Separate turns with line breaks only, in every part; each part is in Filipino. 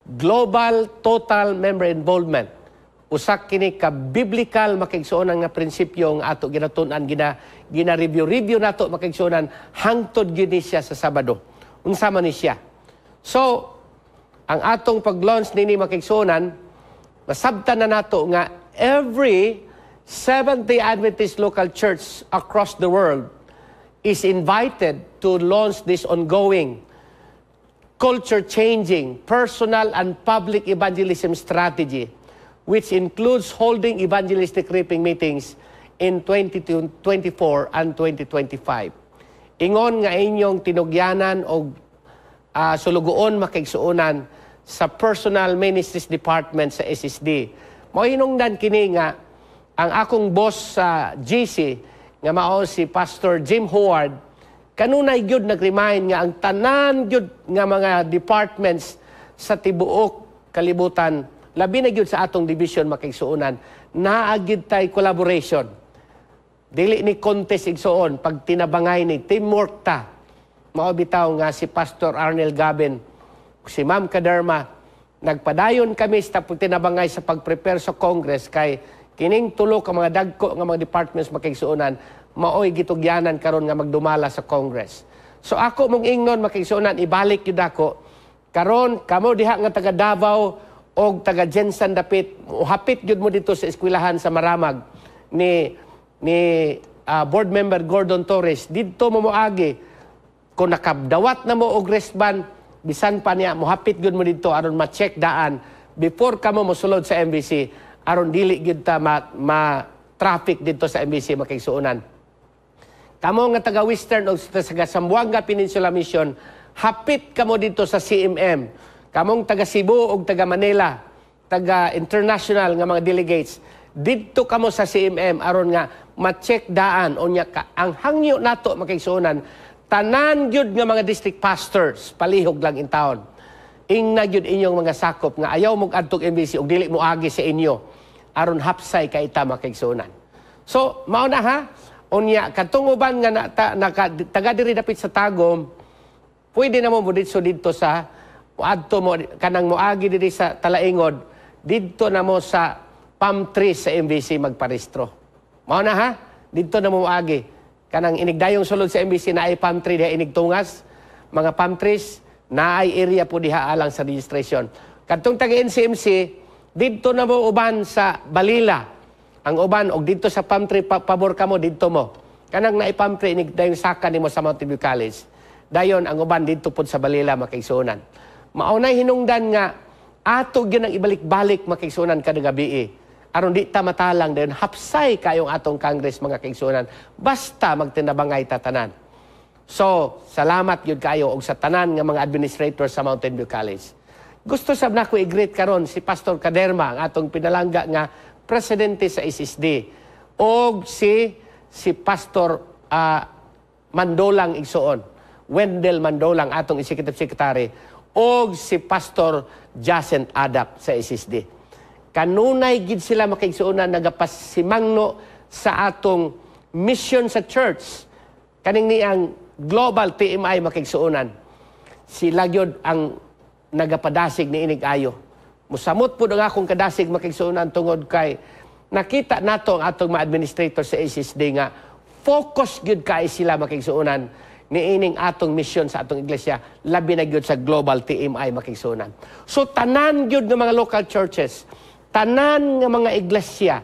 global total member involvement. Usak kini ka biblical makigsuonan nga prinsipyo nga ato ginatun-an gina-review nato makigsuonan hangtod gyud ni siya sa Sabado. Unsa man ni siya. So, ang atong pag-launch nini makigsuonan, masabtan na nato nga every Seventh-day Adventist local church across the world is invited to launch this ongoing culture-changing personal and public evangelism strategy, which includes holding evangelistic reaping meetings in 2024 and 2025. Ingon nga inyong tinugyanan o sulugoon makigsuonan sa Personal Ministries Department sa SSD. Mohinungdan kini nga ang akong boss sa GC nga mao si Pastor Jim Howard kanunay gyud nag-remind nga ang tanan gyud nga mga departments sa tibuok kalibutan labi na gyud sa atong division makigsuonan naa gyud tay collaboration. Dili ni contest igsuon pag tinabangay ni teamwork ta. Mao bitaw nga si Pastor Arnel Gabin, si Ma'am Kaderma, nagpadayon kami sa tinabangay sa pag-prepare sa Congress kay kining tulo ka mga dagko nga mga departments makigsuonan maoy gitugyanan karon nga magdumala sa Congress. So ako mong ingnon makigsuonan ibalik gyud ako karon kamo diha nga taga Davao og taga Jensan dapit hapit gyud mo dito sa eskwelahan sa Maramag ni board member Gordon Torres didto mo moagi kung nakabdawat na mo og wristband bisan pa niya mohapit gyud mo didto aron ma-check daan before kamo mosulod sa MBC aron dili gyud ta ma-traffic dito sa MBC makigsuonan. Kamo nga taga Western o taga Zamboanga Peninsula Mission, hapit kamo dito sa CMM. Kamong taga Cebu o taga Manila, taga international nga mga delegates, dito kamo sa CMM aron nga ma-check daan o nya ka. Ang hangyo nato makigsuonan, tanan gyud nga mga district pastors, palihog lang in taon. Ingna gyud inyong mga sakop nga ayaw mong adtog MBC og dili mo agi sa inyo aron hapsay kay ta makigsuonan. So, mao na ha, unya katunguban nga taga diri dapit sa Tagum, pwede na mo dito sa adto mo kanang moagi diri sa Talaingod, dito na mo sa palm trees sa MBC magparehistro. Mao na ha, dito na mo moagi. Kanang inigdayong sulod sa MBC na ay palm tree diha inigtungas, mga palm trees na ay area po diha alang sa registration. Kadtong taga NCMC dito na mo uban sa Balila. Ang uban, og dito sa palm tree, pabor ka mo, dito mo. Kanang na palm tree, dahil saka ni mo sa Mountain View College. Dayon, ang uban, dito po sa Balila, makigsuonan. Maunay hinungdan nga, ato yun ang ibalik-balik makigsuonan kada gabi. Aron di ta matalang, dayon, hapsay kayong atong Congress, mga kaigsuonan. Basta magtinabangay tatanan. So, salamat yun kayo, og sa tanan nga mga administrator sa Mountain View College. Gusto sab na ko i-greet karon si Pastor Kaderma, ang atong pinalangga nga presidente sa SSD, o si Pastor Mandolang igsuon, Wendell Mandolang, atong executive secretary, o si Pastor Jacent Adap sa SSD. Kanunay gid sila makaigsuonan nagapasimangno sa atong mission sa church. Kaning ni ang global TMI makaigsuonan. Sila gyud ang nagapadasig ni inig ayo. Musamot po nga akong kadasig makigsuonan tungod kay nakita nato ang atong mga administrator sa SSD nga focus gyud kay sila makigsuonan ni ining atong mission sa atong iglesia labi na gyud sa global TMI makigsuonan. So tanan gyud ng mga local churches, tanan nga mga iglesia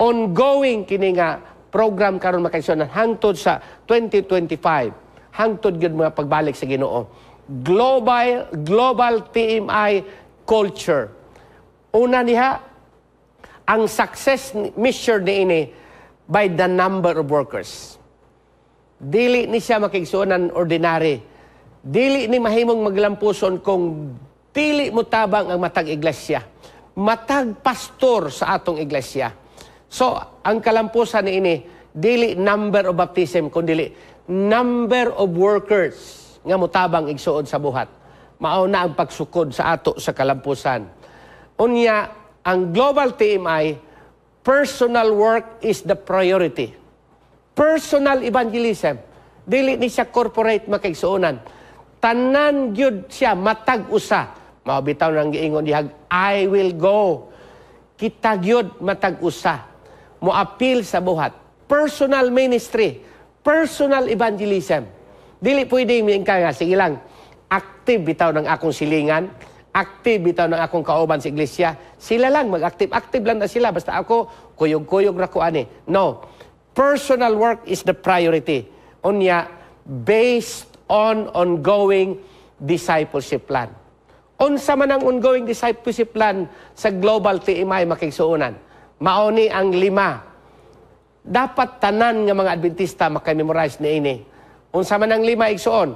ongoing kini nga program karon makigsuonan hangtod sa 2025 hangtod gyud mga pagbalik sa Ginoo. Global TMI culture. Una niya, ang success measured ni ini by the number of workers. Dili ni siya makigsuonan ordinary. Dili ni mahimong maglampuson kung dili mo tabang ang matag iglesia. Matag pastor sa atong iglesia. So, ang kalampusan ni ini, dili number of baptism, kundi number of workers nga mutabang igsuon sa buhat. Mao na ang pagsukod sa ato sa kalampusan. Unya, ang global TMI, personal work is the priority. Personal evangelism. Dili ni siya corporate makaigsuonan. Tanan gyud siya matag usa. Maubitaw nang giingon dihag, I will go. Kita gyud matag usa. Mo appeal sa buhat. Personal ministry, personal evangelism. Dili pwede mingka nga, sige lang, active bitaw ng akong silingan, active bitaw ng akong kauban sa iglesia. Sila lang, mag-active. Active lang na sila. Basta ako, kuyog-kuyog na ko ani. No. Personal work is the priority. Unya, based on ongoing discipleship plan. Unsa man ang ongoing discipleship plan sa Global TMI makigsuonan. Mauni ang 5. Dapat tanan nga mga Adventista makamemorize niini. Unsa man ang 5 igsuon.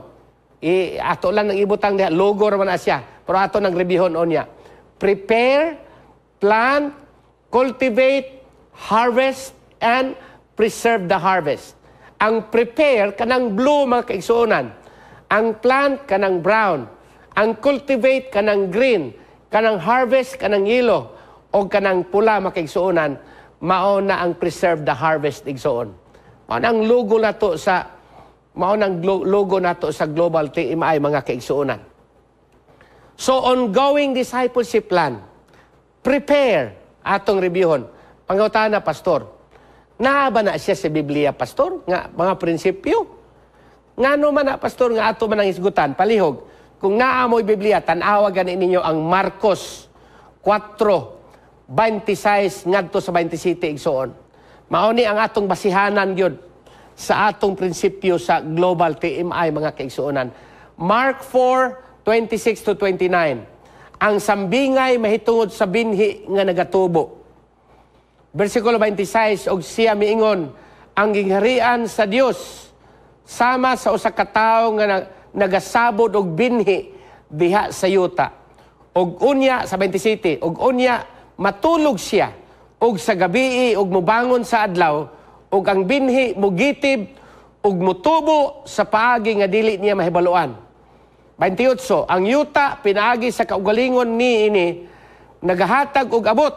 Ato lang nang ibutang diha, logo ra man na siya. Pero ato nang rebihon onya. Prepare, plant, cultivate, harvest, and preserve the harvest. Ang prepare kanang blue mga kaigsuonan. Ang plant kanang brown. Ang cultivate kanang green, kanang harvest kanang yellow, o kanang pula makaigsuonan, mao na ang preserve the harvest igsuon. Mao nang logo nato sa Global TMI mga kaigsuonan. So ongoing discipleship plan, prepare atong reviewon. Pangutana pastor, naa ba na siya sa Biblia pastor nga mga prinsipyo? Ngano man na pastor nga ato man ang isgutan palihog. Kung naamoy Biblia, tanawa ganin ninyo ang Marcos 4:26 ngadto sa 27 igsuon. Mao ni ang atong basihanan gyud sa atong prinsipyo sa Global TMI mga kaigsuonan. Mark 4:26-29. Ang sambingay mahitungod sa binhi nga nagatubo. Versikulo 26, og siya miingon, ang gingharian sa Dios sama sa usa ka tawo nga nagasabod og binhi diha sa yuta. Og unya sa 27, og unya matulog siya og sa gabi og mubangon sa adlaw og ang binhi mugitib og mutubo sa paagi nga dili niya mahibaluan. 28, ang yuta pinaagi sa kaugalingon niini nagahatag og abot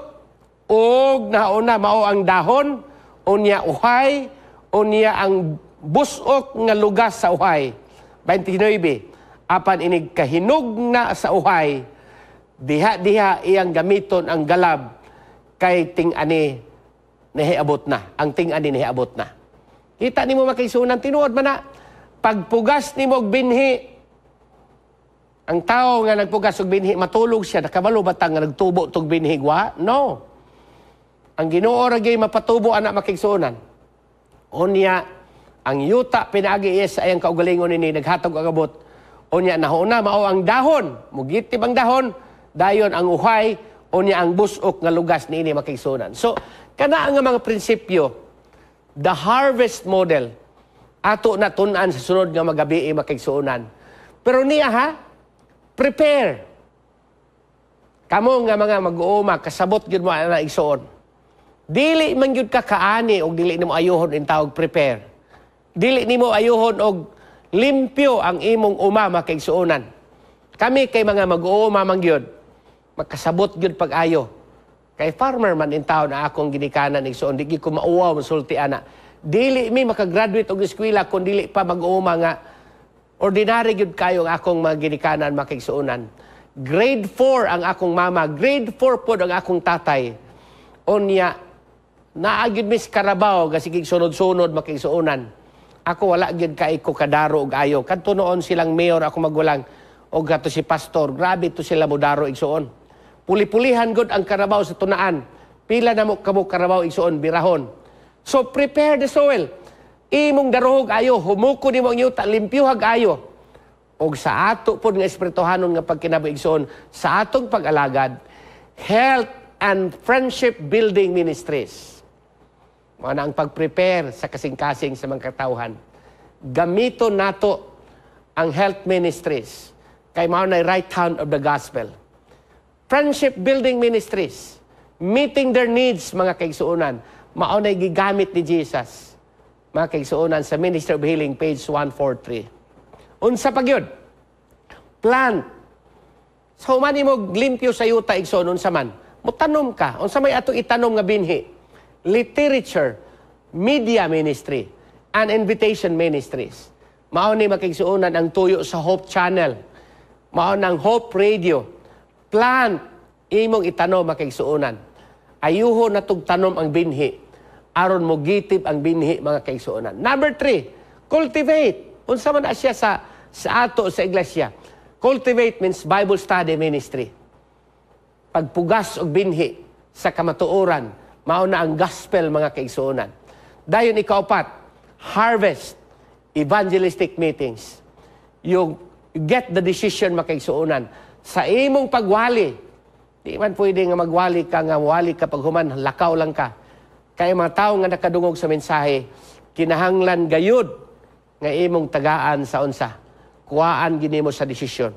og nauna mao ang dahon unya uhay unya ang busok nga lugas sa uhay. 29, apan inig kahinog na sa uhay, diha-diha iyang gamiton ang galab kay ting-ani nahiabot na. Ang ting-ani nahiabot na. Kita nimo makaisunan, tinuod man na, pagpugas nimo og binhi, ang tao nga nagpugas og binhi, matulog siya, nakabalo batang nga nagtubo tog binhi, wa? No. Ang Ginoo ra gyud mapatubo anak makaisunan. Unya, ang yuta pinaagi iya sa ayang kaugalingon ini naghatag og abot. Unya nahuna mao ang dahon, mugitib ang dahon, dayon ang uhay, unya ang busok nga lugas niini makaigsunan. So kana nga mga prinsipyo, the harvest model ato na tun-an sa sunod nga magabi makaigsunan. Pero niya ha, prepare. Kamo nga mga mag-uuma kasabot gyud mo ana igsuon. Dili man gyud ka kaani og dili nimo ayohon in tawag prepare. Dili nimo ayohon og limpyo ang imong uma makaigsuonan. Kami kay mga mag-uuma man gyud, magkasabot gyud pag-ayo. Kay farmer man in town na akong ginikanan igsuon, di ko mauwaw masulti ana. Dili mi makagraduate og eskwela kun dili pa mag-uuma nga ordinary gyud kayo ang akong mga ginikanan makaigsuonan. Grade 4 ang akong mama, grade 4 pod ang akong tatay. Unya naagid mis karabaw gasig sunod-sunod makaigsuonan. Ako wala gyud kay ko kadaro og ayo. Kadto noon silang mayor ako magulang og gato si pastor. Grabe to sila modaro igsuon. Puli-pulihan gud ang karabaw sa tunaan. Pila na mo kamo karabaw igsuon birahon. So prepare the soil. Imong daruhog ayo, humuko nimo ang yuta, limpyuhag ayo. Og sa ato pod nga espirituhanon nga pagkinabuhi igsuon sa atong pag-alagad, health and friendship building ministries. Mao na ang pag-prepare sa kasing-kasing sa mga katawhan. Gamiton nato ang health ministries. Kay mao na right hand of the gospel. Friendship building ministries. Meeting their needs, mga kaigsuonan. Mao na gigamit ni Jesus. Mga kaigsuonan sa Ministry of Healing, page 143. Unsa pa gyud? Plant. So man mo limpyo sa yuta igsoon unsa man. Mutanom ka. Unsa may ato itanom nga binhi? Literature, media ministry, and invitation ministries. Mao ni makigsuonan ang tuyo sa Hope Channel. Mao nang Hope Radio. plant, imong itanom makaigsuonan. Ayuho na tug tanom ang binhi, aron mo gitib ang binhi mga kaigsuonan. Number 3, cultivate. Unsa man na siya sa ato sa iglesia. Cultivate means Bible study ministry. Pagpugas og binhi sa kamatuoran, mao na ang gospel mga kaigsuonan. Dayon ikaapat, harvest, evangelistic meetings. You get the decision mga kaigsuonan. Sa imong pagwali, di man pwede nga magwali ka nga wali ka pag human, lakaw lang ka. Kaya mga tao nga nakadungog sa mensahe, kinahanglan gayud nga imong tagaan sa unsa. Kuhaan gini mo sa desisyon.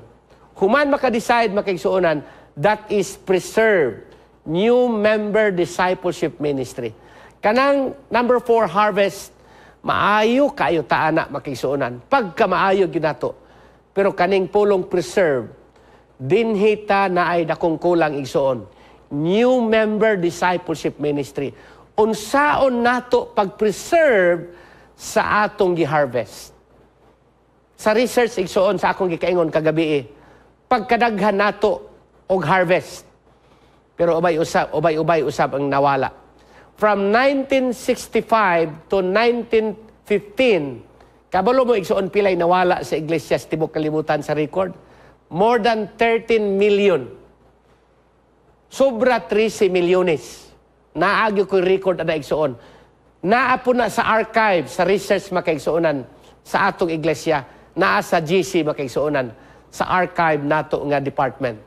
Human maka-decide makaigsuonan, that is preserve new member discipleship ministry. Kanang number 4, harvest, maayo kayo taana makaigsuonan. Pagka maayo ginato. Pero kaning pulong preserve, dinhita na ay dakong kulang igsuon. New member discipleship ministry. Unsaon nato pag-preserve sa atong gi-harvest. Sa research igsuon sa akong gikaingon kagabi, pagkadaghan nato og harvest. Pero ubay-ubay usab ang nawala. From 1965 to 1915, kabalo mo igsuon pilay nawala sa iglesia sa tibok kalibutan sa record? More than 13 million. Sobra 13 milyones. Naagyo ko record ada igsuon. Naa po na sa archive, sa research makaigsuonan sa atong iglesia, naa sa GC makaigsuonan, sa archive nato nga department.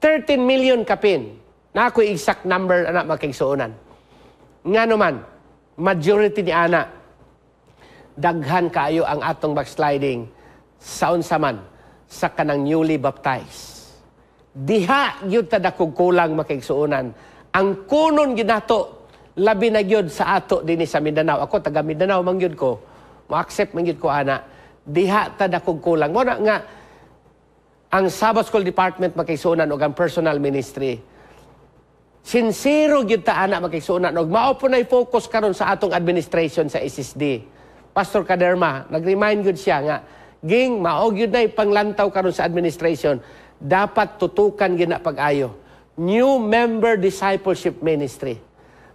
13 million kapin. Na ako exact number anak makaigsuonan. Nga naman, majority ni ana, daghan kaayo ang atong backsliding sa unsaman sa kanang newly baptized. Diha gyud ta dakog kulang makaigsuonan. Ang kunon ginato labi na gyud sa ato dinhi sa Mindanao. Ako taga Mindanao man gyud ko. Mo-accept man gyud ko ana. Diha ta dakog kulang. Mo na nga ang Sabbath School Department makaigsuonan og ang personal ministry. Sincero gyud ta ana makaigsuonan og mao po nay focus karon sa atong administration sa SSD. Pastor Kaderma nag-remind gyud siya nga ging mao gyud nay panglantaw karon sa administration, dapat tutukan gina pag-ayo. New member discipleship ministry.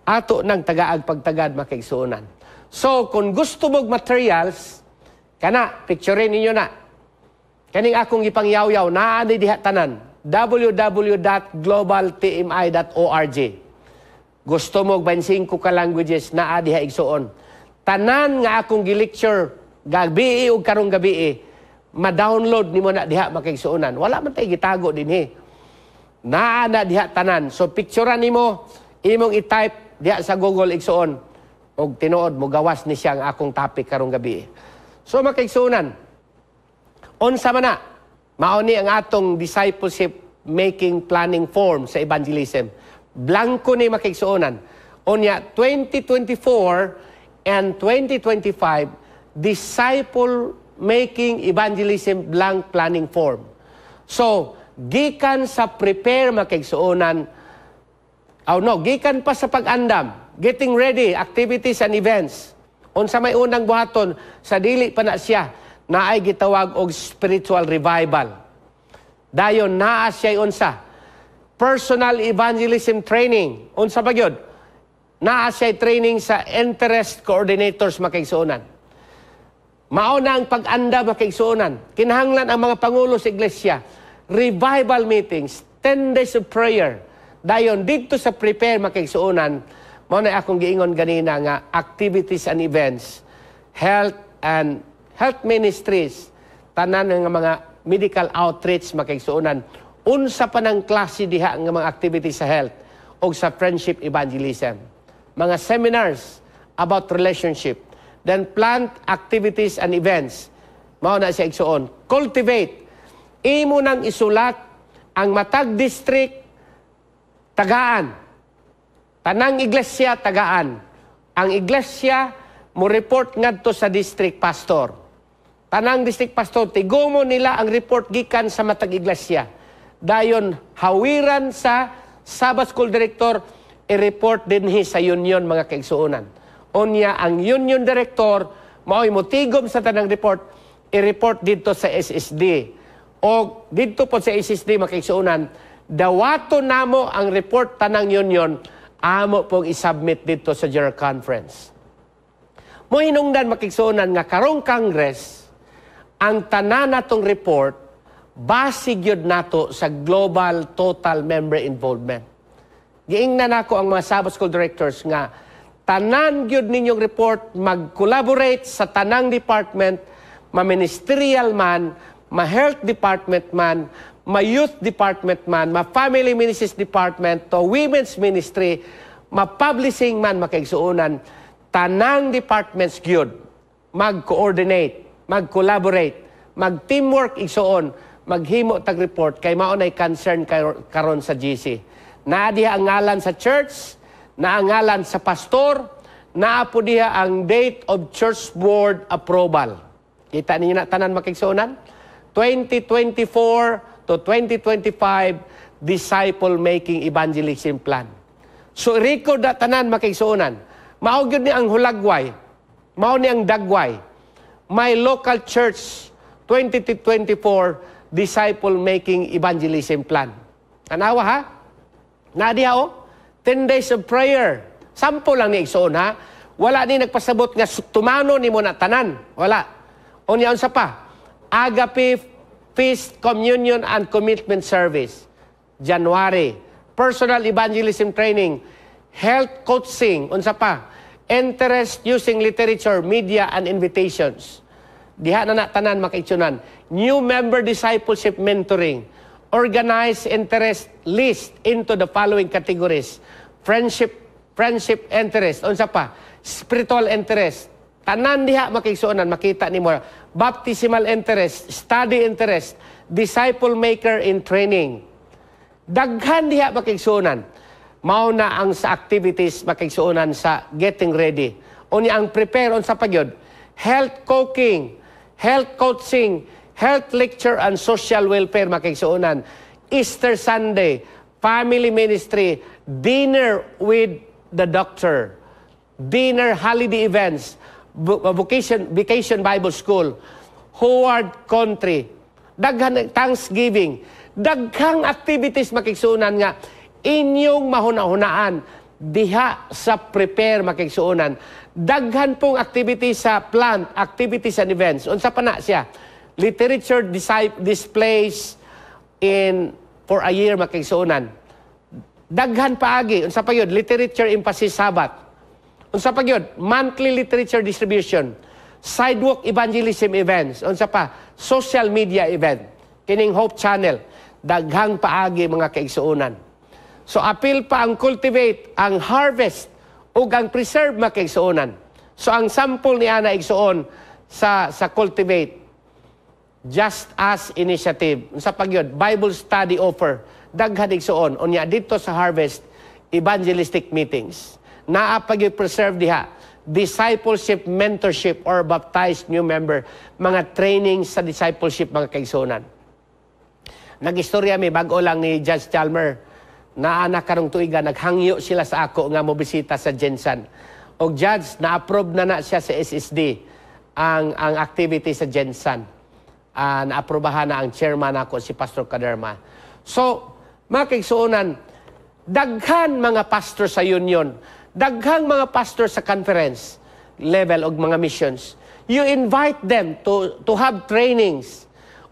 Ato nang tagaag pagtagad makaigsuonan. So kung gusto mog materials, kana picturein ninyo na. Kaning akong ipangyaw-yaw naa ni diha tanan. www.globaltmi.org. Gusto mo 25 ka languages naa diha igsuon. Tanan nga akong gi-lecture gabi ug karong gabi ma-download nimo na diha makaigsuonan. Wala man tay gitago dinhi. Naa na diha tanan. So picturean nimo, imong i-type diha sa Google igsuon og tinuod mo gawas ni siya ang akong topic karong gabi. So makaigsuonan, unsa man na mao ni ang atong discipleship making planning form sa evangelism. Blanco ni makaigsuonan. Unya 2024 and 2025 disciple making evangelism blank planning form. So gikan sa prepare makaigsuonan, gikan pa sa pag-andam, getting ready, activities and events. Unsa may unang buhaton sa dili pa na siya na ay gitawag og spiritual revival. Dayon naa siya unsa? Personal evangelism training. Unsa ba gyud? Naa siya training sa interest coordinators makaigsuonan. Mao na ang pag-anda makaigsuonan. Kinahanglan ang mga pangulo sa iglesia, revival meetings, 10 days of prayer. Dayon dito sa prepare makaigsuonan, mao na akong giingon ganina nga activities and events, health ministries, tanan nga mga medical outreach makaigsuonan. Unsa pa ng klase diha nga mga activities sa health o sa friendship evangelism. Mga seminars about relationship. Then plant activities and events. Mao na siya igsuon. Cultivate. Imo nang isulat ang matag district tagaan. Tanang iglesia tagaan. Ang iglesia mo report ngadto sa district pastor. Tanang district pastor tigumo nila ang report gikan sa matag iglesia. Dayon hawiran sa Sabbath School Director i-report dinhi sa union mga kaigsuonan. Unya ang union director mao'y motigom sa tanang report i-report dito sa SSD. O dito po sa SSD makigsuunan, dawato namo ang report tanang union, amo pong isubmit dito sa General Conference. Mo hinungdan makigsuunan nga karong Congress, ang tanan natong report, basig yun nato sa global total member involvement. Giingnan nako ang mga Sabbath School directors nga, tanan gyud ninyong report, mag-collaborate sa tanang department, ma-ministerial man, ma-health department man, ma-youth department man, ma-family ministries department, to women's ministry, ma-publishing man, makaigsuunan, tanang departments gyud mag-coordinate, mag-collaborate, mag-teamwork igsuon, maghimo tag report kay mao nay concern karon sa GC. Naa diha ang ngalan sa church, naa ang ngalan sa pastor, naa po diha ang date of church board approval. Kita ninyo na tanan makigsuonan? 2024 to 2025 disciple-making evangelism plan. So, record na tanan makigsuonan. Mao gyud ni ang hulagway, mao ni ang dagway. My local church 2024 disciple-making evangelism plan. Anawa ha? Nadiha o? 10 days of prayer. Sample lang ni igsuon ha? Wala ni nagpasabot nga tumano ni mo na tanan. Wala. O niya sa pa? Agape Feast, Communion, and Commitment Service. January. Personal Evangelism Training. Health Coaching. Unsa pa? Interest using literature, media, and invitations. Diha na tanan makaitsunan. New Member Discipleship Mentoring. Organize interest list into the following categories. Friendship interest. Unsa pa? Spiritual interest. Tanan diha makigsuonan, makita nimo. Baptismal interest, study interest, disciple maker in training. Daghan diha makigsuonan. Mao na ang sa activities makigsuonan sa getting ready. Unya ang prepare on sa pagyod. Health cooking, health coaching, health lecture and social welfare makigsuonan. Easter Sunday, family ministry, dinner with the doctor, dinner holiday events, vacation Bible School, Howard Country, daghan Thanksgiving, daghang activities makigsuunan nga inyong mahuna-hunaan diha sa prepare makigsuunan. Daghan pong activities sa plant, activities and events. Unsa pa na siya? Literature displays for a year makigsuunan. Daghan paagi. Unsa pa yun? Literature emphasis Sabbath. Unsa pa gyud? Monthly literature distribution, sidewalk evangelism events, unsa pa? Social media event, kining Hope Channel, daghang paagi mga kaigsuonan. So appeal pa ang cultivate, ang harvest, ug ang preserve mga kaigsuonan. So ang sample ni ana igsuon sa cultivate, Just As Initiative, unsa pa gyud? Bible study offer, daghan igsuon. Unya dito sa harvest, evangelistic meetings. Naapag-preserve diha, discipleship, mentorship, or baptized new member, mga training sa discipleship, mga kaigsuonan. Nag-istorya mi, bago lang ni Judge Chalmer, na anak karong tuiga, naghangyo sila sa ako nga mobisita sa Jensan. O Judge, na-approve na siya sa SSD ang activity sa Jensan. Na-aprobahan na ang chairman ako, si Pastor Kaderma. So, mga kaigsuonan, daghan mga pastor sa union, daghang mga pastor sa conference level o mga missions, you invite them to have trainings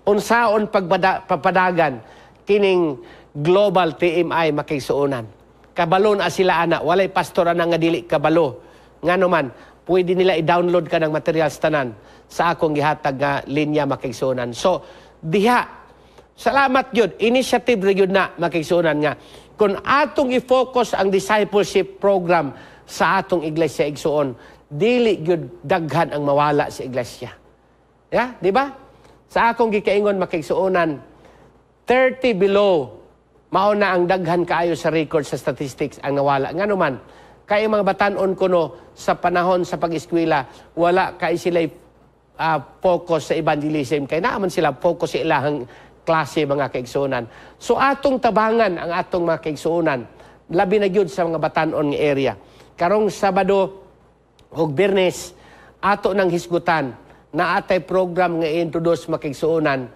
unsaon pagpadagan kining global TMI makigsuonan. Kabalo na sila ana, walay pastor ana nga dili kabalo. Ngano man, pwede nila i-download ka ng materials tanan sa akong gihatag nga linya makigsuonan. So, diha, salamat yun, initiative rin yun na makigsuonan nga. Kung atong i-focus ang discipleship program sa atong iglesia igsuon, dili gyud daghan ang mawala sa iglesia. Ya, di ba? Sa akong gikaingon makigsuonan, 30 below, mao na ang daghan kaayo sa record sa statistics ang nawala. Ngano man, kay mga batan-on kuno sa panahon sa pag-eskwela, wala kay sila focus sa evangelism, kay naaman sila focus sa ilahang klase mga kaigsuonan. So atong tabangan ang atong mga kaigsuonan, labi na gyud sa mga batan-on nga area. Karong Sabado ug Biyernes, ato nang hisgutan na atay program nga introduce mga kaigsuonan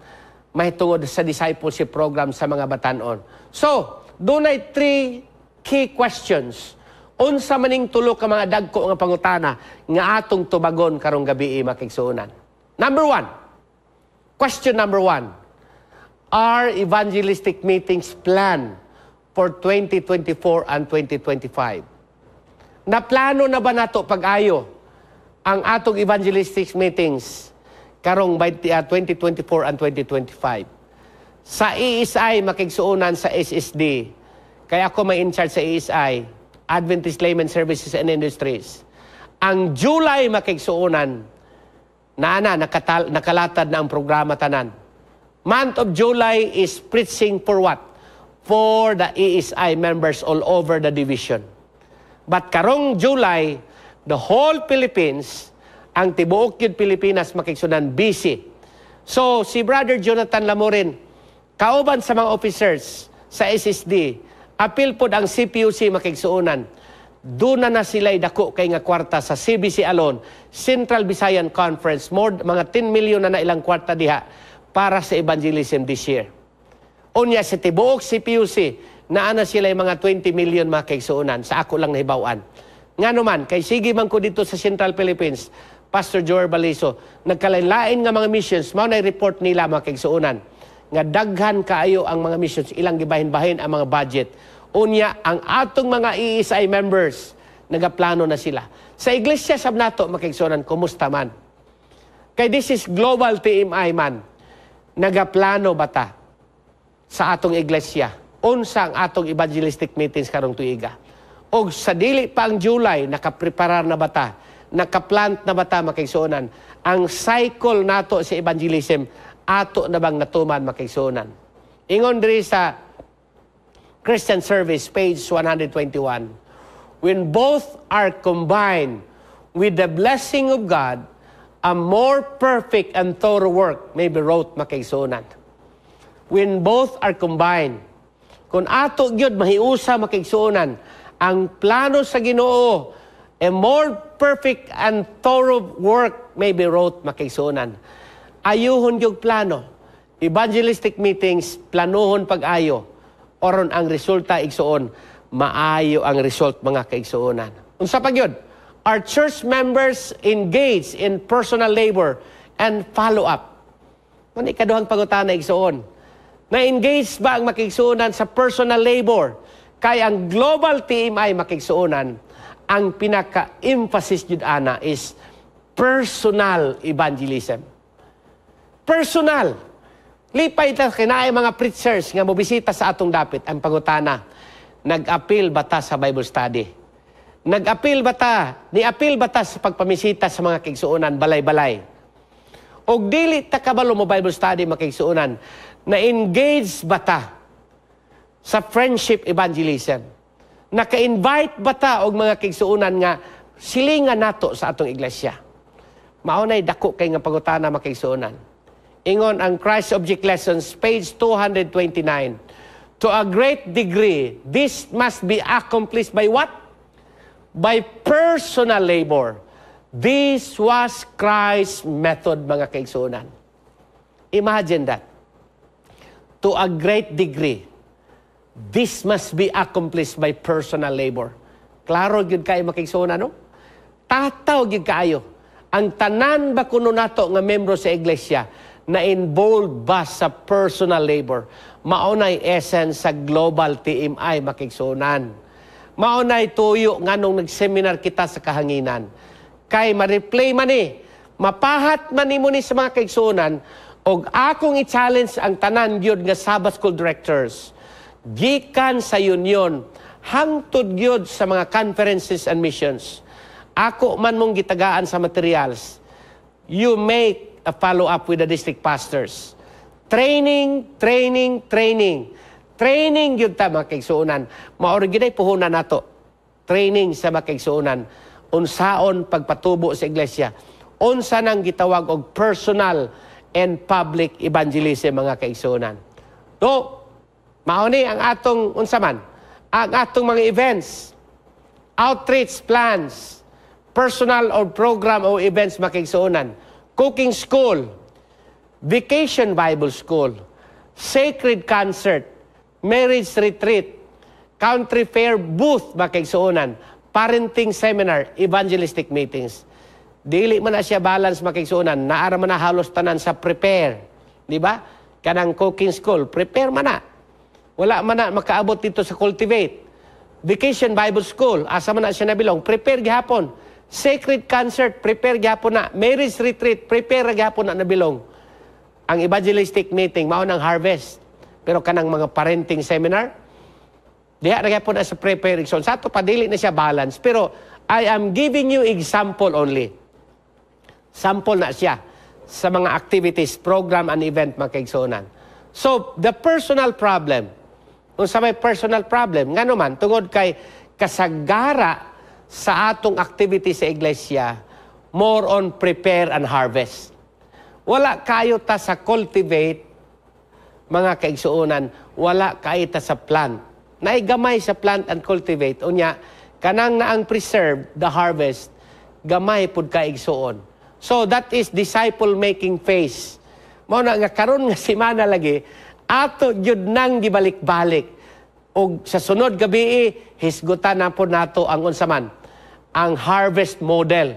mahitungod sa discipleship program sa mga batanon. So, dunay 3 key questions. Unsa maning tulo ka mga dagko nga pangutana nga atong tubagon karong gabi makigsuonan. Number 1. Question number 1. Are evangelistic meetings planned for 2024 and 2025? Naplano na ba nato pag-ayo ang atong evangelistic meetings karong 2024 and 2025? Sa ESI makigsuonan sa SSD, kaya ako may in charge sa ESI, Adventist Layman Services and Industries. Ang July makigsuonan, nakalatad na ang programa tanan. Month of July is preaching for what? For the ESI members all over the division. But karong July, the whole Philippines, ang tibuok yun Pilipinas makigsuonan busy. So si Brother Jonathan Lamorin, kauban sa mga officers sa SSD, apil pod ang CPUC makigsuonan. Doon na sila'y dako kay nga kwarta sa CBC alone, Central Visayan Conference, mga 10 million na ilang kwarta diha para sa evangelism this year. Unya sa tibuok CPUC, naana sila'y mga 20 million makigsuonan, sa ako lang nahibawan. Nga naman, kay sige man ko dito sa Central Philippines, Pastor Joel Baliso, nagkalain-lain nga mga missions, mao na report nila makigsuonan nga daghan kaayo ang mga missions, ilang gibahin-bahin ang mga budget. Unya, ang atong mga ESI members, nagaplano na sila. Sa iglesia sab nato makigsuonan, kumusta man? Kay this is global TMI man, nagaplano bata sa atong iglesia. Unsa ang atong evangelistic meetings karong tuiga. O sa dili pa ang July, nakapreparar na bata, nakaplant na bata makigsuonan. Ang cycle nato sa evangelism, ato na bang natuman makigsuonan. Ingon diri sa Christian Service, page 121, when both are combined with the blessing of God, a more perfect and thorough work may be wrought makigsuonan. When both are combined, kung ato gyud mahiusa makigsuonan, ang plano sa Ginoo, a more perfect and thorough work may be wrought makigsuonan. Ayuhon yung plano. Evangelistic meetings, planuhon pag-ayo. Oron ang resulta igsuon, maayo ang result mga kaigsuonan. Unsa pa gyud? Our church members engage in personal labor and follow-up. Kung ikaduhang pangutana igsuon, na-engage ba ang makigsuonan sa personal labor? Kaya ang global TMI makigsuonan, ang pinaka-emphasis jud ana is personal evangelism. Personal. Lipay ta kinaay mga preachers nga mobisita sa atong dapit. Ang pangutana, nag-appeal bata sa Bible study? Nag-appeal bata? Ni-appeal bata sa pagpamisita sa mga kaigsuonan, balay-balay? O dili ta kabalo mo Bible study makigsuonan, na-engage bata sa friendship evangelism? Naka-invite bata og mga kaigsuonan nga silingan nato sa atong iglesia? Maunay dako kay nga pangutana makigsuonan. Ingon ang Christ Object Lessons, page 229. To a great degree, this must be accomplished by what? By personal labor. This was Christ's method, mga kaigsuonan. Imagine that. To a great degree, this must be accomplished by personal labor. Klaro gyud kayo mga kaigsuonan, no? Tataw gyud kaayo. Ang tanan ba kuno nato nga membro sa iglesia, na-involved ba sa personal labor? Maunay essence sa global TMI makigsuonan. Maunay tuyo nga nung nag-seminar kita sa kahanginan. Kay ma-replay man mapahat man mo ni sa mga kaigsuonan, og akong i-challenge ang tanan gyud nga Sabbath School directors, gikan sa union, hangtod gyud sa mga conferences and missions. Ako man mong gitagaan sa materials, you make a follow-up with the district pastors. Training. Training yun ta mga kaigsuonan. Maoriginay puhunan nato. Training sa mga kaigsuonan. Unsaon pagpatubo sa iglesia. Unsa nang gitawag og personal and public evangelism mga kaigsuonan. Do, mauni ang atong unsaman. Ang atong mga events, outreach plans, personal or program o events mga kaigsuonan. Cooking school, Vacation Bible School, sacred concert, marriage retreat, country fair booth, makigsuunan, parenting seminar, evangelistic meetings. Dili man na siya balance makigsuunan, naara man na halos tanan sa prepare. Di ba? Kanang cooking school, prepare man na. Wala man na makaabot dito sa cultivate. Vacation Bible School, asa man na siya nabilong, prepare gihapon. Sacred concert, prepare gihapon na. Marriage retreat, prepare gihapon na nabilong. Ang evangelistic meeting, mao ng harvest. Pero kanang mga parenting seminar, diha na gihapon na sa prepare. So, sa ito, padili na siya balance. Pero, I am giving you example only. Sample na siya sa mga activities, program, and event makaigsunan. So, the personal problem, kung sa may personal problem, nga naman, tungod kay kasagara sa atong activity sa iglesia, more on prepare and harvest. Wala kayo ta sa cultivate, mga kaigsuunan, wala kayo ta sa plant. Naigamay sa plant and cultivate, unya, kanang na ang preserve, the harvest, gamay pud kaigsuon. So that is disciple-making phase. Mao na nga karon nga semana lagi, ato jud nang gibalik-balik. O sa sunod gabi, hisgutan na po nato ang unsaman, ang harvest model.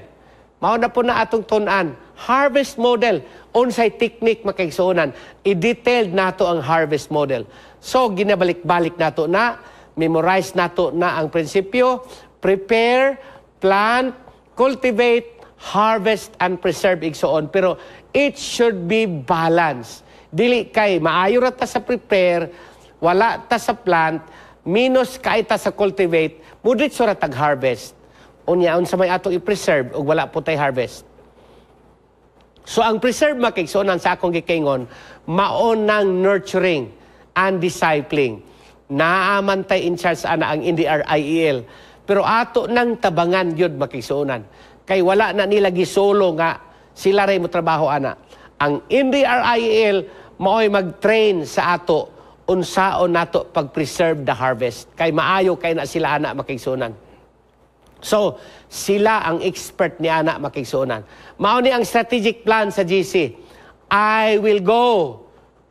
Mao na po na atong tun-an. Harvest model, unsay technique makaigsuonan, i-detailed nato ang harvest model. So ginabalik-balik nato na, memorize nato na ang prinsipyo, prepare, plant, cultivate, harvest and preserve igsoon. Pero it should be balanced. Dili kay maayo ra ta sa prepare, wala ta sa plant, minus kay ta sa cultivate, mudit ra tag harvest. Unya unsa may ato i-preserve ug wala po tay harvest. So ang preserve makigsuonan sa akong gikaingon, mao nang nurturing and discipling. Naaman tay in charge ana ang NDRIEL. Pero ato nang tabangan yun makigsuonan. Kay wala na nila gisolo nga sila ray mo trabaho ana. Ang NDRIEL mao'y mag-train sa ato unsaon nato pag-preserve the harvest. Kay maayo kay na sila ana makigsuonan. So, sila ang expert ni ana makigsuonan. Mao ni ang strategic plan sa GC. I will go.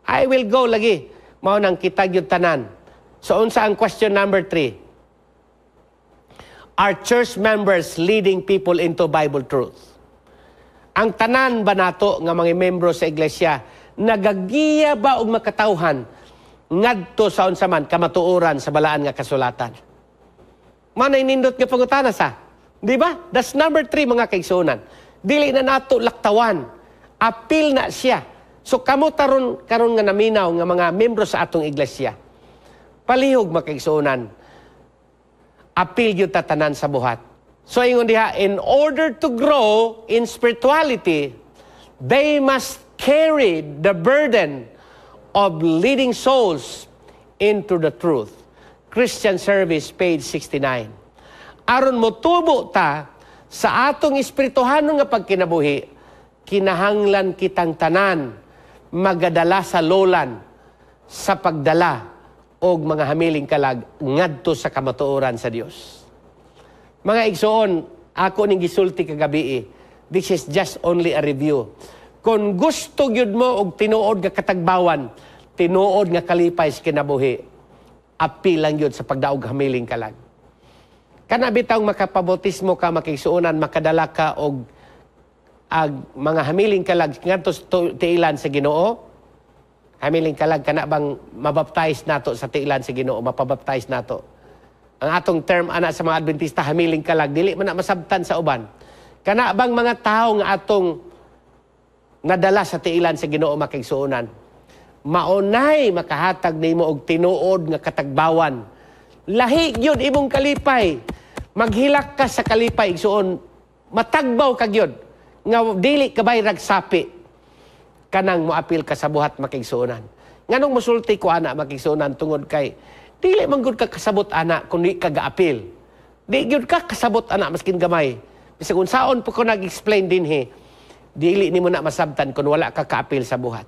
I will go lagi. Mao nang kitag yung tanan. So, unsa ang question number 3? Are church members leading people into Bible truth? Ang tanan ba nato nga mga membro sa iglesia, nagagiya ba og makatawhan ngadto sa unsaman kamatuoran sa balaan nga kasulatan? Manay nindot nga pangutana sa. Di ba? That's number 3 mga kaigsuonan. Dili na nato laktawan. Apil na siya. So kamo karon nga naminaw nga mga membro sa atong iglesia. Palihog mga kaigsuonan. Apil yung tatanan sa buhat. So ingon diha, in order to grow in spirituality, they must carry the burden of leading souls into the truth. Christian Service, page 69. Aron mo tubo ta sa atong espirituhanong nga pagkinabuhi, kinahanglan kitang tanan magadala sa lolan sa pagdala og mga hamiling kalag ngadto sa kamatuoran sa Dios. Mga igsoon, ako ning gisulti kagabi, this is just only a review. Kung gusto gyud mo og tinuod nga katagbawan, tinuod nga kalipay sa kinabuhi, apil lang yun sa pagdaog hamiling kalag. Kana bitaw makapabautismo ka, makigsuonan, makadala ka og mga hamiling kalag ngadto sa tiilan sa Ginoo. Hamiling kalag kana bang mabaptize nato sa tiilan sa Ginoo, mapabaptize nato. Ang atong term ana sa mga Adventista, hamiling kalag, dili man na masabtan sa uban. Kana bang mga tawo nga atong nadala sa tiilan sa Ginoo makigsuonan, maunay makahatag nimo og tinuod nga katagbawan. Lahi gyud imong kalipay. Maghilak ka sa kalipay igsuon, matagbaw ka gyud nga dili kabay ragsapi. Kanang moapil ka sa buhat makigsuonan. Nganong musulti ko ana makigsuonan tungod kay dili man gud ka kasabot ana kun di ka gaapil. Di gyud ka kasabot ana maskin gamay. Bisag unsaon po ko nag-explain dinhi, dili nimo na masabtan kun wala ka kaapil sa buhat.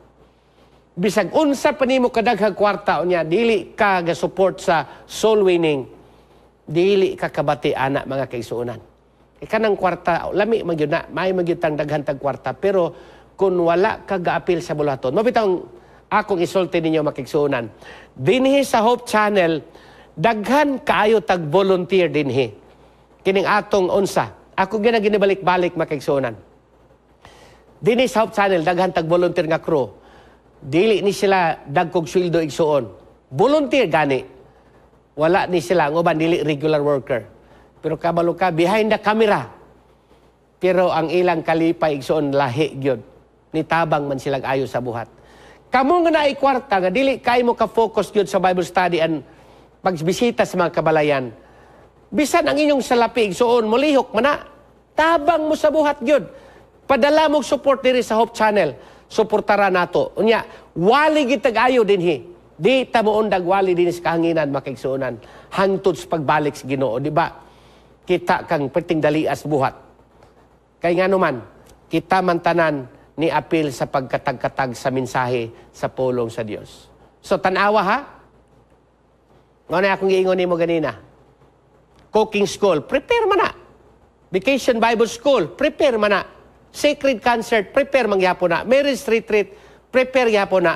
Bisag unsa pa nimo kadaghang kwarta unya, dili ka ga support sa soul winning, dili ka kabati ana mga kaigsuonan. Kanang kwarta lami man gyud na, may magyud tang daghan tag kwarta, pero kung wala ka ga-apil sa bulaton. Mabitang akong isulti ninyo makigsunan. Dinhi sa Hope Channel, daghan kaayo tag-volunteer dinhi. Kining atong unsa. Ako ginibalik-balik makigsunan. Dinhi sa Hope Channel, daghan tag-volunteer nga crew. Dili ni sila dagkog sweldo igsuon. Volunteer gani. Wala ni sila, ang uban dili regular worker. Pero kabalo ka, behind the camera. Pero ang ilang kalipay igsuon lahi gyud. Nitabang man silang ayo sa buhat. Kamo nga naay kwarta nga dili kay mo ka-focus gyud sa Bible study and pagbisita sa mga kabalayan. Bisan ang inyong salapi igsuon mo lihok man na. Tabang mo sa buhat gyud. Padala mo support diri sa Hope Channel. Suportara nato. Unya, wali gitag ayo dinhi. Di ta mo undag wali din sa kahanginan makigsuonan. Hangtod sa pagbalik sa Ginoo, di ba? Kita kang perting dalias buhat. Kay nga naman, kita mantanan ni apil sa pagkatag-katag sa mensahe sa pulong sa Dios. So tanawa ha? Ngano akong giingon nimo ganina? Cooking school, prepare man na. Vacation Bible School, prepare man na. Sacred concert, prepare man gyapon na. Marriage retreat, prepare gyapon na.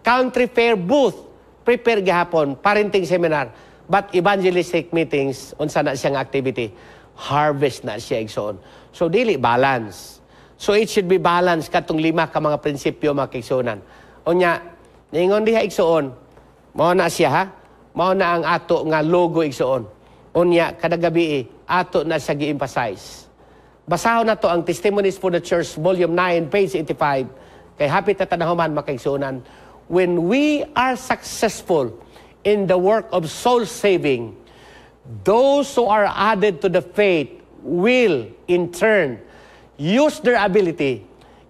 Country fair booth, prepare gyapon. Parenting seminar, but evangelistic meetings, unsa na siyang activity? Harvest na siya igsoon. So dili balance. So it should be balance katong 5 ka mga prinsipyo makigsuonan. Unya, ningon diha igsuon, mao na siya ha. Mao na ang ato nga logo igsuon. Unya kada gabi ato na siya gi-emphasize. Basahon na to ang Testimonies for the Church volume 9 page 85 kay hapit na tanahuman makigsuonan. When we are successful in the work of soul saving, those who are added to the faith will in turn use their ability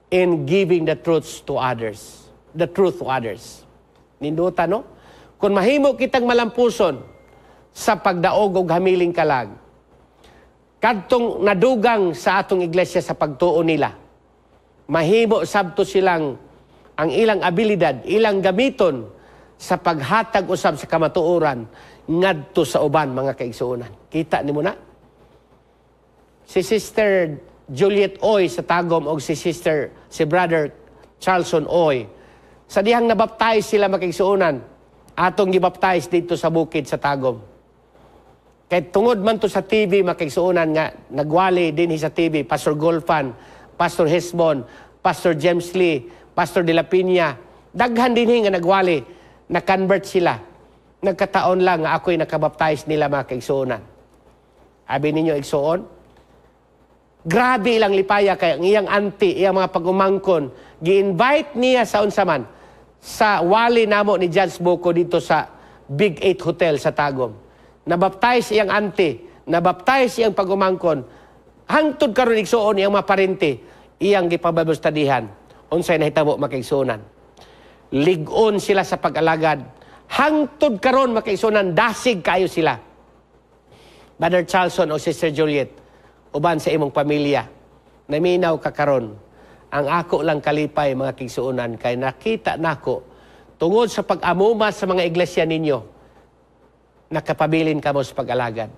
in giving the truth to others. The truth to others. Ninduta, no? Kung mahimo kitang malampuson sa pagdaog og hamiling kalag, kadtong nadugang sa atong iglesia sa pagtuo nila, mahimo sabto silang ang ilang abilidad, ilang gamiton sa paghatag usab sa kamatuoran ngadto sa uban mga kaigsuonan. Kita nimo na? Si Sister Juliet Oy sa Tagum o si Brother Charlson Oy. Sa dihang nabaptize sila makigsuonan, atong gibaptize dito sa bukid sa Tagum. Kay tungod man to sa TV makigsuonan nga nagwali din sa TV Pastor Golfan, Pastor Hesbon, Pastor James Lee, Pastor De La Piña, daghan din nga nagwali, na-convert sila. Nagkataon lang nga ako'y nakabaptize nila mga kaigsuonan. Abi ninyo igsuon, grabe ilang lipaya kay ang iyang auntie, iyang mga pag-umangkon, gi-invite niya sa unsaman sa wali namo ni Judge Boko dito sa Big 8 Hotel sa Tagum. Nabaptize iyang auntie, nabaptize iyang pag-umangkon. Hangtod karon igsuon iyang mga parente, iyang gipababustadihan. Unsay nahitabo makaigsuonan. Ligon sila sa pag-alagad. Hangtod karon makaigsuonan, dasig kayo sila. Brother Charlson o Sister Juliet, uban sa imong pamilya, naminaw ka karon. Ang ako lang kalipay mga kaigsuonan kay nakita nako tungod sa pag-amuma sa mga iglesia ninyo, nakapabilin ka mo sa pag-alagad.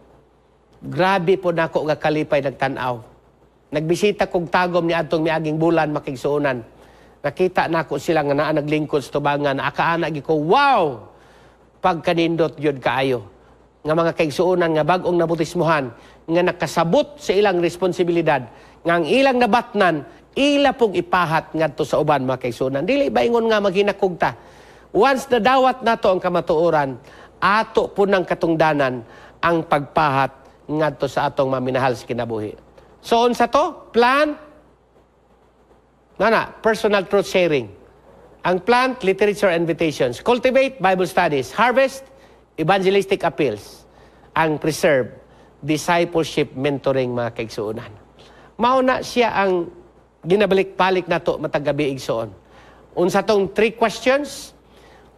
Grabe po nako nga kalipay nagtanaw. Nagbisita kong Tagum ni atong miaging bulan makigsuonan. Nakita nako sila nga naa naglingkod sa tubangan. Akaana gi ko, wow! Pagkanindot yun kaayo. Nga mga kaigsuonan nga bagong nabutismuhan, nga nakasabot sa ilang responsibilidad, nga ang ilang nabatnan, ila pong ipahat ngadto sa uban mga kaigsuonan. Dili baingon nga maghinakugta. Once na dawat nato ang kamatuoran, ato po ng katungdanan ang pagpahat ngadto sa atong maminahal sa kinabuhi. So unsa to? Plan? Personal truth sharing. Ang plant, literature invitations. Cultivate, Bible studies. Harvest, evangelistic appeals. Ang preserve, discipleship mentoring mga kaigsuonan. Mauna siya ang ginabalik-balik nato matagabi igsuon. Unsa tong 3 questions?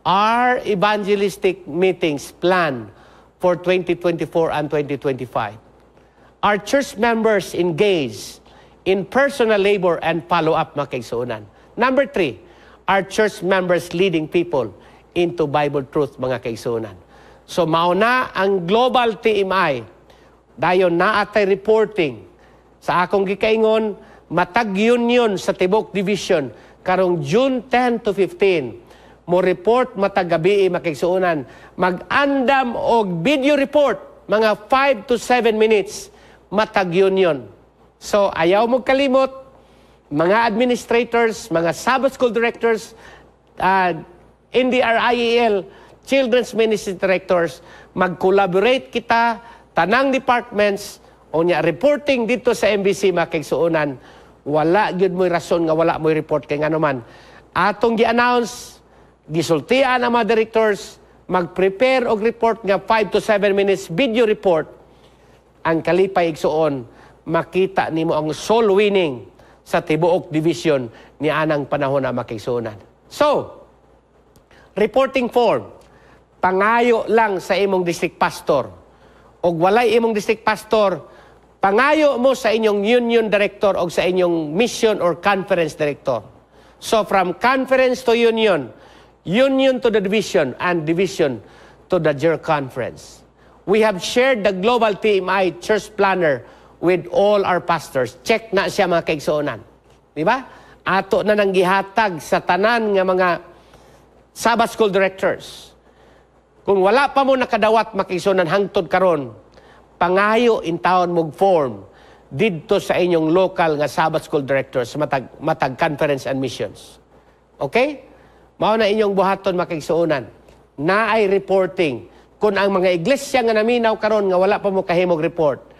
Are evangelistic meetings planned for 2024 and 2025? Are church members engaged in personal labor and follow-up mga kaigsuonan? Number 3, are church members leading people into Bible truth mga kaigsuonan? So mauna ang global TMI, dayon na atay reporting sa akong gikaingon, matag union sa Tibok Division karong June 10 to 15 mo report matag gabi makigsuonan, mag-andam og video report mga 5 to 7 minutes matag union. So ayaw mo kalimot, mga administrators, mga Sabbath school directors, NDRIEL, children's ministry directors, mag-collaborate kita, tanang departments, o niya reporting dito sa MBC makigsuonan, wala gyud mo'y rason nga wala mo'y report kay ngano man. Atong gi-announce, gisultian ang mga directors, mag-prepare og report nga 5 to 7 minutes video report. Ang kalipay igsuon, makita nimo ang soul winning sa tibuok division ni anang panahon na makigsuonan. So, reporting form, pangayo lang sa imong district pastor. Og walay imong district pastor, pangayo mo sa inyong union director o sa inyong mission or conference director. So from conference to union, union to the division, and division to the JER conference. We have shared the global TMI church planner with all our pastors. Check na siya mga kaigsuonan. Di ba? Ato na nang gihatag sa tanan nga mga Sabbath school directors. Kung wala pa mo nakadawat makigsuonan hangtod karon, pangayo in taon mog form didto sa inyong local nga Sabbath school directors matag conference and missions. Okay? Mao na inyong buhaton makigsuonan. Naay reporting. Kung ang mga iglesia nga naminaw karon nga wala pa mo kahimog report,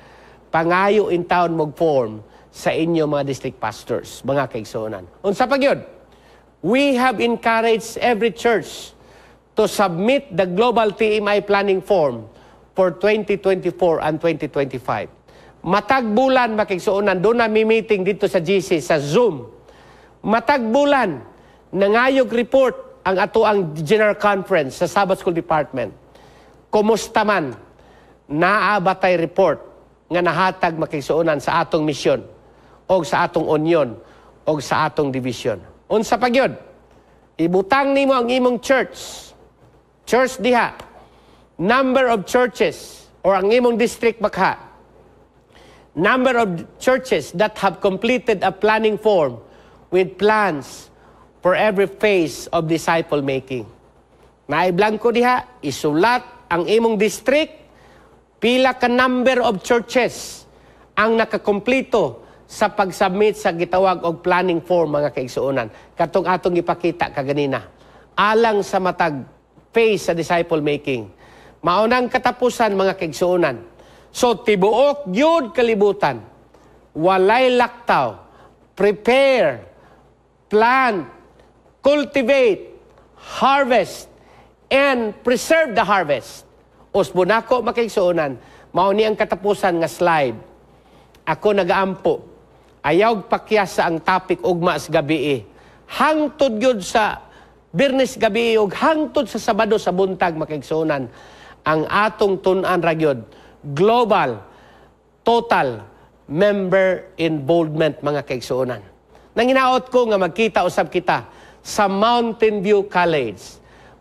pangayo in taon mog form sa inyo mga district pastors, mga kaigsuonan. Unsa pa gyud? We have encouraged every church to submit the global TMI planning form for 2024 and 2025. Matag bulan makigsuonan, doon na meeting dito sa GC, sa Zoom. Matag bulan, nangayog report ang atoang General Conference sa Sabbath School Department. Kumusta man, naabatay report nga nahatag makigsuonan sa atong mission, o sa atong union, o sa atong division. Unsa pa gyud? Ibutang nimo ang imong church diha, number of churches, or ang imong district bakha, number of churches that have completed a planning form with plans for every phase of disciple making. Naiblanko diha, isulat ang imong district, pila ka number of churches ang nakakompleto sa pag-submit sa gitawag og planning form mga kaigsuonan. Katong atong ipakita kaganina. Alang sa matag phase sa disciple making. Maunang katapusan mga kaigsuonan. So tibuok gyud kalibutan. Walay laktaw. Prepare, plant, cultivate, harvest, and preserve the harvest. Usbunako mga kaigsuonan. Mao ni ang katapusan nga slide. Ako nagaampo. Ayaw pakyasa ang topic ugma sa gabi. Hangtod yun sa Birnes gabi ug hangtod sa Sabado sa buntag makigsuonan. Ang atong tun-an ragyod, global, total, member involvement mga kaigsuonan. Nanginaot ko nga magkita usab kita sa Mountain View College.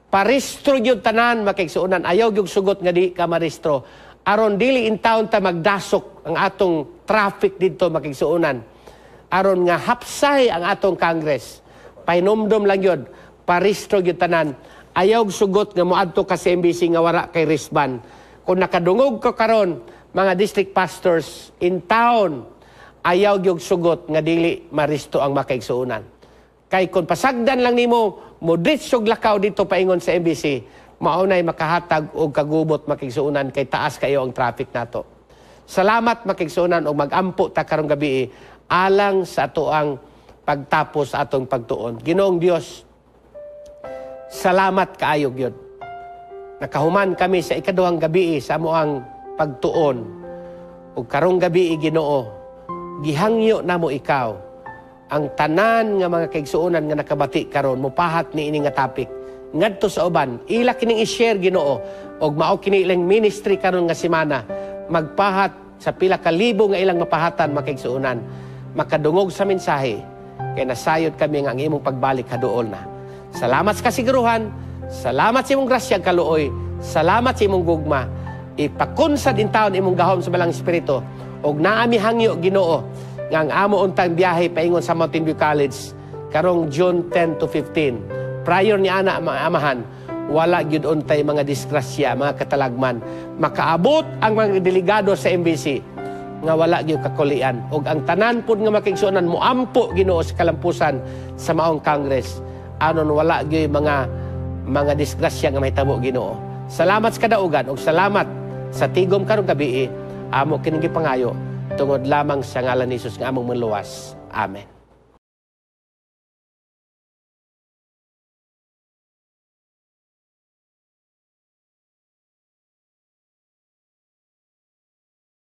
Paristro yun tanan makigsuonan. Ayaw yung sugot nga di ka maristro. Aron dili in town ta magdasok ang atong traffic dito makigsuonan. Aron nga hapsay ang atong Congress. Pahinomdom lang yun. Paristro yun tanan. Ayaw sugot nga moadto ka sa MBC nga wala kay wristband. Kung nakadungog ka karon mga district pastors in town, ayaw yung sugot nga dili maristo ang makaigsuonan. Kay kung pasagdan lang nimo, modritsog lakaw dito paingon sa MBC, maunay makahatag og kagubot makigsuonan kay taas kayo ang traffic nato. Salamat makigsuonan og magampo ta karong gabi alang sa atoang pagtapos sa atong pagtuon. Ginoong Dios, salamat kaayo gyud. Nakahuman kami sa ikaduhang gabi sa amoang pagtuon. Ug karong gabi Ginoo, gihangyo namo ikaw ang tanan nga mga kaigsuonan nga nakabati karon mopahat ni ini nga topic ngadto sa uban. Ila kining i-share Ginoo og mao kini ilang ministry karon nga semana magpahat sa pila ka libo nga ilang mapahatan makaigsuonan makadungog sa mensahe kay nasayod kami nga ang imong pagbalik kaduol na. Salamat sa kasiguruhan, salamat sa imong grasya kaluoy, salamat sa imong gugma. Ipakunsad in taon imong gahom sa balang espiritu og naami hangyo Ginoo nga ang amo untang biyahe paingon sa Mountain View College karong June 10 to 15. Prior ni ana mga amahan, wala gyud untay mga disgrasya, mga katalagman. Makaabot ang mga delegado sa MBC nga wala gyud kakulian. Og ang tanan pud nga makigsuonan moampo Ginoo sa kalampusan sa maong Congress. Anon wala gyud mga disgrasya nga mahitabo Ginoo. Salamat sa kadaugan ug salamat sa tigom karong gabi. Amo kining gipangayo tungod lamang sa ngalan ni Jesus nga among manluwas. Amen.